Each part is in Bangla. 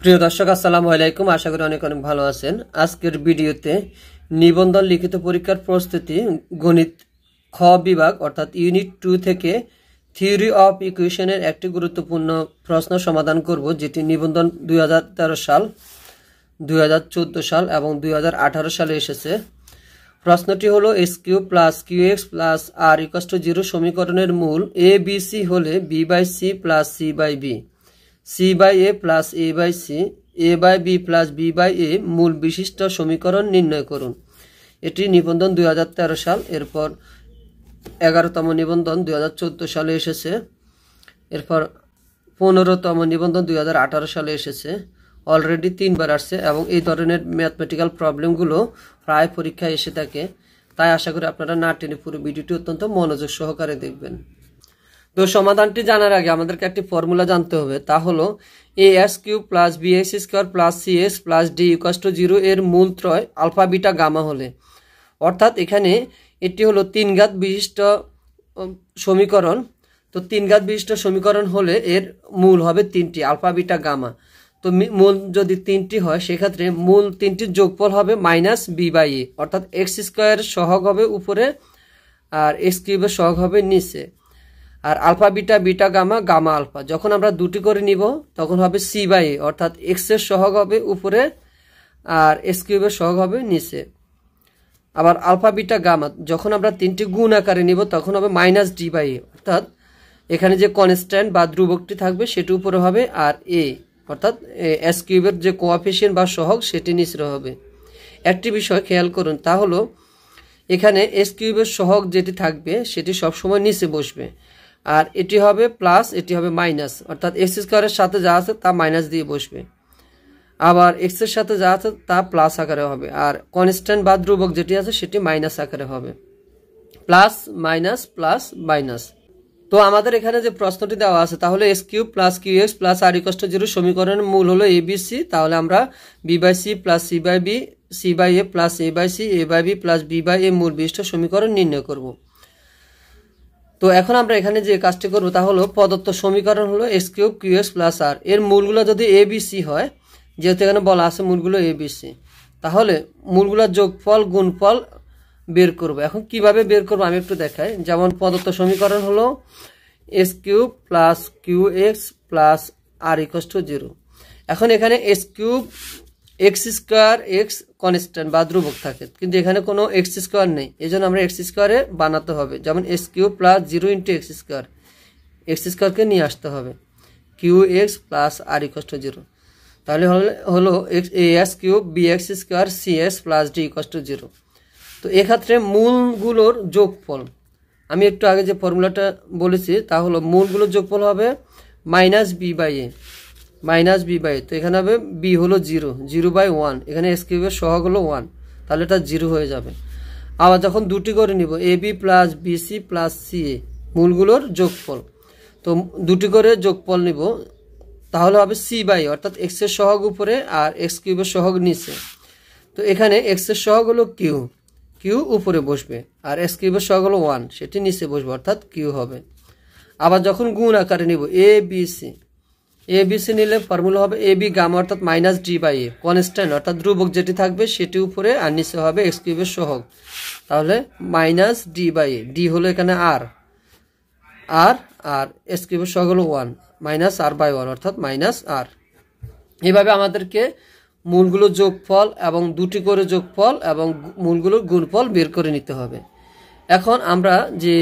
প্রিয় দর্শক আসসালামু আলাইকুম, আশা করি অনেক অনেক ভালো আছেন। আজকের ভিডিওতে নিবন্ধন লিখিত পরীক্ষার প্রস্তুতি গণিত খ বিভাগ অর্থাৎ ইউনিট 2 থেকে থিওরি অফ ইকুয়েশনের একটি গুরুত্বপূর্ণ প্রশ্ন সমাধান করব, যেটি নিবন্ধন 2013 সাল, 2014 সাল এবং 2018 সালে এসেছে। প্রশ্নটি হলো S Q plus Q x plus R equal to 0 সমীকরণের মূল এ বি সি হলে B by C plus C by B, C by A plus A by C, A by B plus B by এ মূল বিশিষ্ট সমীকরণ নির্ণয় করুন। এটি নিবন্ধন 2013 সাল। এরপর 11তম নিবন্ধন 2014 সালে এসেছে। এরপর 15তম নিবন্ধন 2018 সালে এসেছে। অলরেডি 3বার আসছে এবং এই ধরনের ম্যাথমেটিক্যাল প্রবলেমগুলো প্রায় পরীক্ষায় এসে থাকে। তাই আশা করি আপনারা না টেনে পুরো ভিডিওটি অত্যন্ত মনোযোগ সহকারে দেখবেন। তো সমাধানটি জানার আগে আমাদেরকে একটি ফর্মুলা জানতে হবে, তা হলো a s Q plus b x square plus c x plus d equal to 0 এর মূল ত্রয় আলফা বিটা গামা হলে। অর্থাৎ এখানে এটি হলো 3 ঘাত বিশিষ্ট সমীকরণ। তো 3 ঘাত বিশিষ্ট সমীকরণ হলে এর মূল হবে 3টি আলফা বিটা গামা। তো মূল যদি 3টি হয় সেক্ষেত্রে মূল 3টির যোগফল হবে মাইনাস বি বাই এ, অর্থাৎ এক্স স্কোয়ার সহগ হবে উপরে আর এক্স কিউবের সহগ হবে নিচে। আর alpha beta beta gamma gamma alpha যখন আমরা দুটি করে নিব তখন হবে সি বাই এ, অর্থাৎ এক্স এর সহগ হবে উপরে আর এক্স কিউবের সহগ হবে নিচে। আবার আলফা বিটা গামা যখন আমরা 3টি গুণ আকারে নিব তখন হবে মাইনাস ডি বাই এ, অর্থাৎ এখানে যে কনস্ট্যান্ট বা ধ্রুবকটি থাকবে সেটি উপরে হবে আর এ, অর্থাৎ এস কিউবের যে কোএফিসিয়েন্ট বা সহগ সেটি নিচে হবে। একটি বিষয় খেয়াল করুন, তা হলো এখানে এস কিউবের সহগ যেটি থাকবে সেটি সবসময় নিচে বসবে, আর এটি হবে প্লাস এটি হবে মাইনাস, অর্থাৎ এক্স স্কোয়ারের সাথে যা আছে তা মাইনাস দিয়ে বসবে, আবার এক্স এর সাথে যা আছে তা প্লাস আকারে হবে, আর কনস্ট্যান্ট বা ধ্রুবক যেটি আছে সেটি মাইনাস আকারে হবে। Plus minus. তো আমাদের এখানে যে প্রশ্নটি দেওয়া আছে তাহলে s Q plus Q x plus R equal to 0 সমীকরণের মূল হলো এ বি সি। তাহলে আমরা b by C plus C by B, C by A plus A by C, A by B plus B by এ মূল বিশিষ্ট সমীকরণ নির্ণয় করব। তো এখন আমরা এখানে যে কাজটি করবো তা হলো প্রদত্ত সমীকরণ হলো x cube q x plus r, এর মূলগুলো যদি এ বি সি হয়, যেহেতু এখানে বলা আছে মূলগুলো এ বি সি, তাহলে মূলগুলোর যোগফল গুণফল বের করব। এখন কিভাবে বের করবো আমি একটু দেখাই। যেমন প্রদত্ত সমীকরণ হলো x cube plus Q x plus R equal to 0। এখন এখানে x cube x square x constant বা ধ্রুবক থাকে, কিন্তু এখানে কোনো এক্স স্কোয়ার নেই, এই জন্য আমরা এক্স স্কোয়ারে বানাতে হবে। যেমন x cube plus 0 into x স্কোয়ারকে নিয়ে আসতে হবে q x plus R equal to 0। তাহলে হলো a s cube b x square c x plus d equal to 0। তো এক্ষেত্রে মূলগুলোর যোগফল আমি একটু আগে যে ফর্মুলাটা বলেছি তা হলো মূলগুলোর যোগফল হবে মাইনাস বি বাই এ, তো এখানে হবে বি হলো 0 বাই 1, এখানে এক্স কিউবের সহগ হলো 1, তাহলে এটা 0 হয়ে যাবে। আবার যখন দুটি করে নিব a b plus b c plus c a মূলগুলোর যোগফল, তো দুটি করে যোগফল নিব তাহলে হবে সি বাই, অর্থাৎ এক্স এর সহগ উপরে আর এক্স কিউবের সহগ নিচে। তো এখানে এক্স এর সহগ হলো কিউ উপরে বসবে আর এক্স কিউবের সহগ হলো 1, সেটি নিচে বসবে অর্থাৎ কিউ হবে। আবার যখন গুণ আকারে নিব এ বি সি নিলে ফর্মুলা হবে এ বি গামা, অর্থাৎ minus d by a, constant অর্থাৎ ধ্রুবক যেটি থাকবে সেটি উপরে আর নিচে হবে এক্স কিউবের সহগ, তাহলে minus d by a, d হলো এখানে আর এক্স কিউবের সহগ হলো 1 মাইনাস আর বাই 1, অর্থাৎ মাইনাস আর। এইভাবে আমাদেরকে মূলগুলোর যোগফল এবং দুটি করে যোগফল এবং মূলগুলোর গুণফল বের করে নিতে হবে। এখন আমরা যে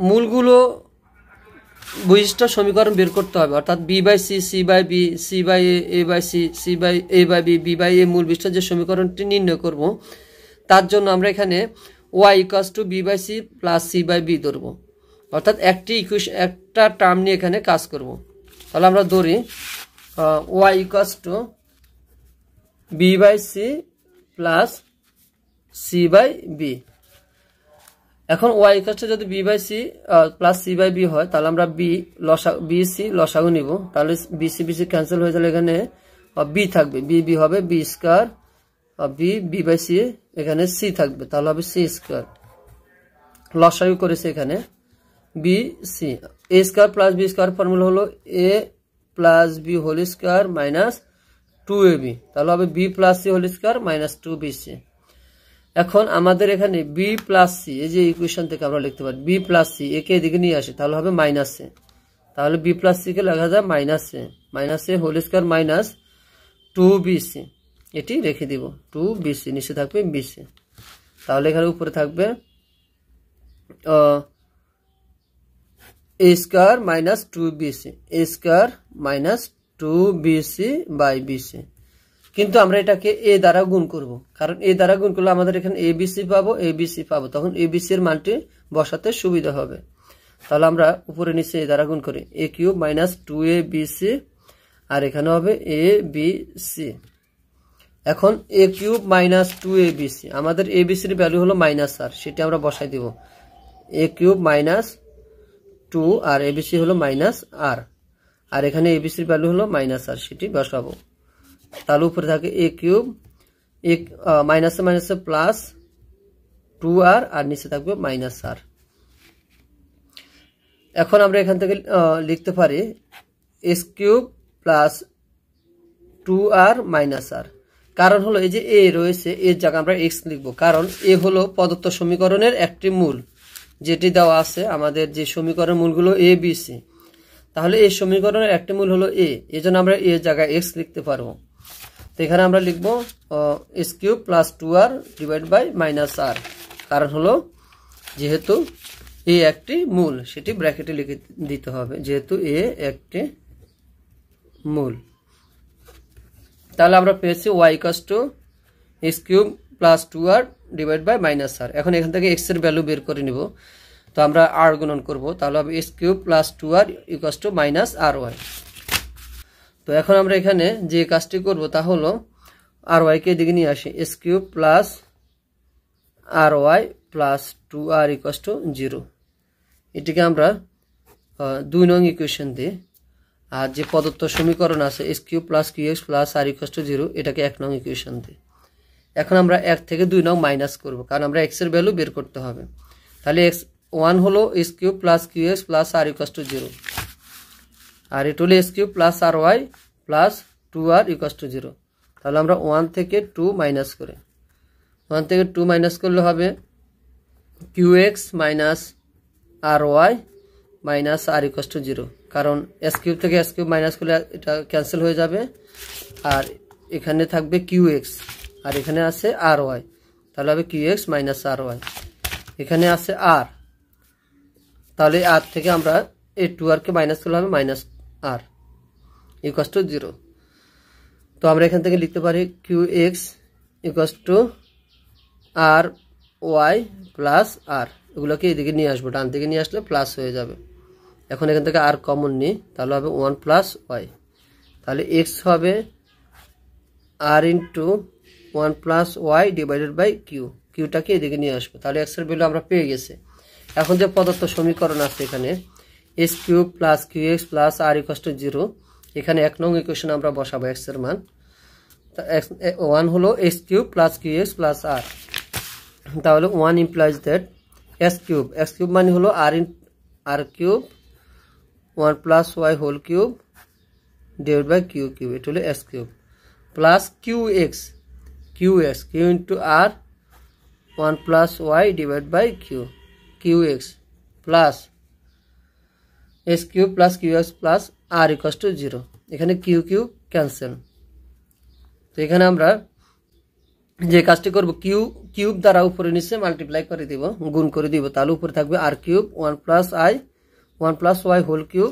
মূলগুলো বিশিষ্ট সমীকরণ বের করতে হবে, অর্থাৎ b by c, c by B, C by a by c, c by a by b, b by এ মূল বিশিষ্ট যে সমীকরণটি নির্ণয় করব, তার জন্য আমরা এখানে y equal to b by C plus C by b ধরবো, অর্থাৎ একটা টার্ম নিয়ে এখানে কাজ করব। তাহলে আমরা ধরি y equal to b by C plus C by b. এখন ওয়াই ইকুয়াল টু যদি b by C plus C by b হয় তাহলে আমরা বি সি লসাগু নিব, তাহলে বি সি ক্যান্সেল হয়ে যাবে, এখানে বি থাকবে, বি হবে b square, b by c এখানে সি থাকবে, তাহলে হবে সি স্কোয়ার, লসাগু করেছে এখানে b c. A square plus b square formula হলো a plus b whole square minus 2ab, তাহলে হবে b plus c whole square minus 2bc। এখন আমাদের এখানে b প্লাস সি, এই যে ইকুয়েশন থেকে আমরা লিখতে পারি b প্লাস সি, একে এদিকে নিয়ে আসি তাহলে হবে মাইনাস এ, তাহলে b প্লাস সি কে লেখা যায় মাইনাস এ হোল স্কয়ার মাইনাস 2bc, এটি রেখে দিব 2bc, নিচে থাকবে bc, তাহলে এখানে উপরে থাকবে a square minus 2bc, a square minus 2bc by bc। কিন্তু আমরা এটাকে a দ্বারা গুণ করব, কারণ a দ্বারা গুণ করলে আমাদের এখানে abc পাবো, তখন abc এর মানটি বসাতে সুবিধা হবে। তাহলে আমরা উপরে নিচে a দ্বারা গুণ করি, a কিউব মাইনাস 2abc, আর এখানে হবে abc। এখন a কিউব মাইনাস 2abc, আমাদের abc এর ভ্যালু হলো মাইনাস আর, সেটা আমরা বসাই দিব, a কিউব মাইনাস 2 আর abc হলো মাইনাস আর, আর এখানে abc এর ভ্যালু হলো মাইনাস আর, সেটি বসাবো। তাহলে উপরে থাকে a কিউব, মাইনাসে মাইনাসে প্লাস 2r, আর নিচে থাকবে মাইনাস আর। এখন আমরা এখান থেকে লিখতে পারি s cube plus 2r minus r, কারণ হলো এই যে a রয়েছে, এর জায়গায় আমরা x লিখবো, কারণ a হলো প্রদত্ত সমীকরণের একটি মূল, যেটি দেওয়া আছে আমাদের যে সমীকরণের মূলগুলো a b c, তাহলে এই সমীকরণের একটি মূল হলো a, এজন্য আমরা এর জায়গায় x লিখতে পারবো। তো এখানে আমরা লিখবো s cube plus 2r divide by minus r, কারণ হলো যেহেতু a একটি মূল, সেটি ব্র্যাকেটে লিখে দিতে হবে, যেহেতু a একটি মূল। তাহলে আমরা পেয়েছি y equals to s cube plus 2r divide by minus r. এখন এখান থেকে x এর ভ্যালু বের করে নিব, তো আমরা r গুণন করব, তাহলে হবে s cube plus 2r equals to minus ry। তো এখন আমরা এখানে যে কাজটি করব তা হলো ry কে এদিকে নিয়ে আসি, s cube plus ry plus 2r equals to 0, এটিকে আমরা 2 নং ইকুয়েশন দিই। আর যে প্রদত্ত সমীকরণ আছে s cube plus qx plus r equals to 0, এটাকে 1 নং ইকুয়েশন দিই। এখন আমরা 1 থেকে 2 নং মাইনাস করব, কারণ আমরা x এর ভ্যালু বের করতে হবে। তাহলে x1 হলো s cube plus qx plus r equals to 0, আর এটা হলো s cube plus ry plus 2r equals to 0। তাহলে আমরা 1 থেকে 2 মাইনাস করে, 1 থেকে 2 মাইনাস করলে হবে qx minus ry minus r equals to 0, কারণ s কিউব থেকে s কিউব মাইনাস করলে এটা ক্যান্সেল হয়ে যাবে, আর এখানে থাকবে qx, আর এখানে আছে ry, তাহলে হবে qx মাইনাস ry, এখানে আছে r, তাহলে r থেকে আমরা এই 2r কে মাইনাস করলে হবে মাইনাস r ইকুয়ালস টু 0। তো আমরা এখান থেকে লিখতে পারি qx equals to ry plus r, এগুলোকে এদিকে নিয়ে আসবো, ডান দিকে নিয়ে আসলে প্লাস হয়ে যাবে। এখন এখান থেকে r কমন নিই, তাহলে হবে 1 প্লাস y, তাহলে x হবে r into 1 plus y divided by কিউটাকে এদিকে নিয়ে আসবো, তাহলে x এর ভ্যালু আমরা পেয়ে গেছি। এখন যে প্রদত্ত সমীকরণ আছে এখানে s cube plus qx plus r equals to 0, এখানে 1 নং ইকুয়েশন আমরা বসাবো x এর মান, 1 হলো s cube plus qx plus r, তাহলে 1 ইমপ্লাইজ দ্যাট x কিউব মানে হলো r cube 1 plus y whole cube divide by q, এটা হলো s cube plus qx into r 1 plus y divide by qx plus s cube plus qx plus r equals to 0, এখানে কিউ ক্যান্সেল। তো এখানে আমরা যে কাজটি করব, কিউব দ্বারা উপরে নিচে মাল্টিপ্লাই করে দিব, গুণ করে দিব, তাহলে উপরে থাকবে r cube 1 plus y whole cube,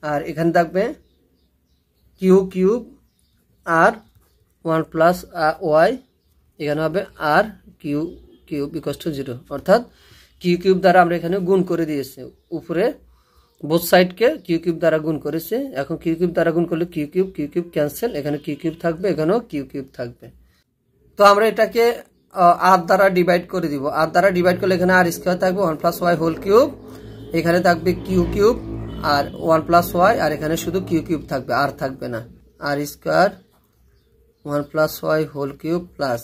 আর এখানে থাকবে কিউব r 1 প্লাস y, এখানে হবে r কিউব ইকুয়ালস টু 0, অর্থাৎ কিউব দ্বারা আমরা এখানে গুণ করে দিয়েছি, উপরে বোথ সাইডকে কিউব দ্বারা গুণ করেছে। এখন কিউব দ্বারা গুণ করলে কিউব ক্যান্সেল, এখানে কিউব থাকবে, এখানেও কিউব থাকবে। তো আমরা এটাকে r দ্বারা ডিভাইড করে দিব, r দ্বারা ডিভাইড করলে এখানে r স্কয়ার থাকবে 1 প্লাস y হোল কিউব, এখানে থাকবে কিউব আর 1 প্লাস y, আর এখানে শুধু কিউব থাকবে, r থাকবে না, r square 1 plus y whole cube plus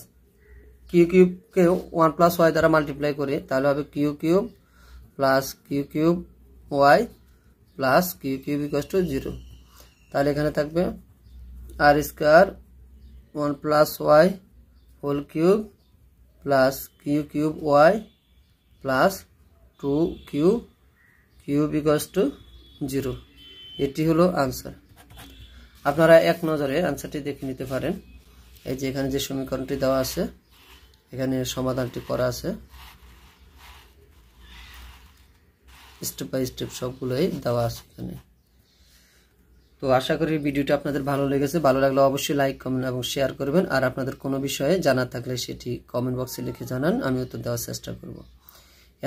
কিউবকে 1 প্লাস y দ্বারা মাল্টিপ্লাই করে, তাহলে হবে cube plus cube y plus cube equals to 0, তাহলে এখানে থাকবে r square 1 plus y whole cube plus q cube y plus 2q cube equals to 0। এটি হলো আনসার। আপনারা এক নজরে আনসারটি দেখে নিতে পারেন। এই যে এখানে যে সমীকরণটি দেওয়া আছে, এখানে সমাধানটি করা আছে, স্টেপ বাই স্টেপ সবগুলোই দেওয়া আছে এখানে। তো আশা করি ভিডিওটি আপনাদের ভালো লেগেছে। ভালো লাগলে অবশ্যই লাইক, কমেন্ট এবং শেয়ার করবেন। আর আপনাদের কোনো বিষয়ে জানার থাকলে সেটি কমেন্ট বক্সে লিখে জানান, আমি উত্তর দেওয়ার চেষ্টা করব।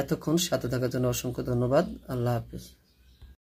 এতক্ষণ সাথে থাকার জন্য অসংখ্য ধন্যবাদ। আল্লাহ হাফেজ।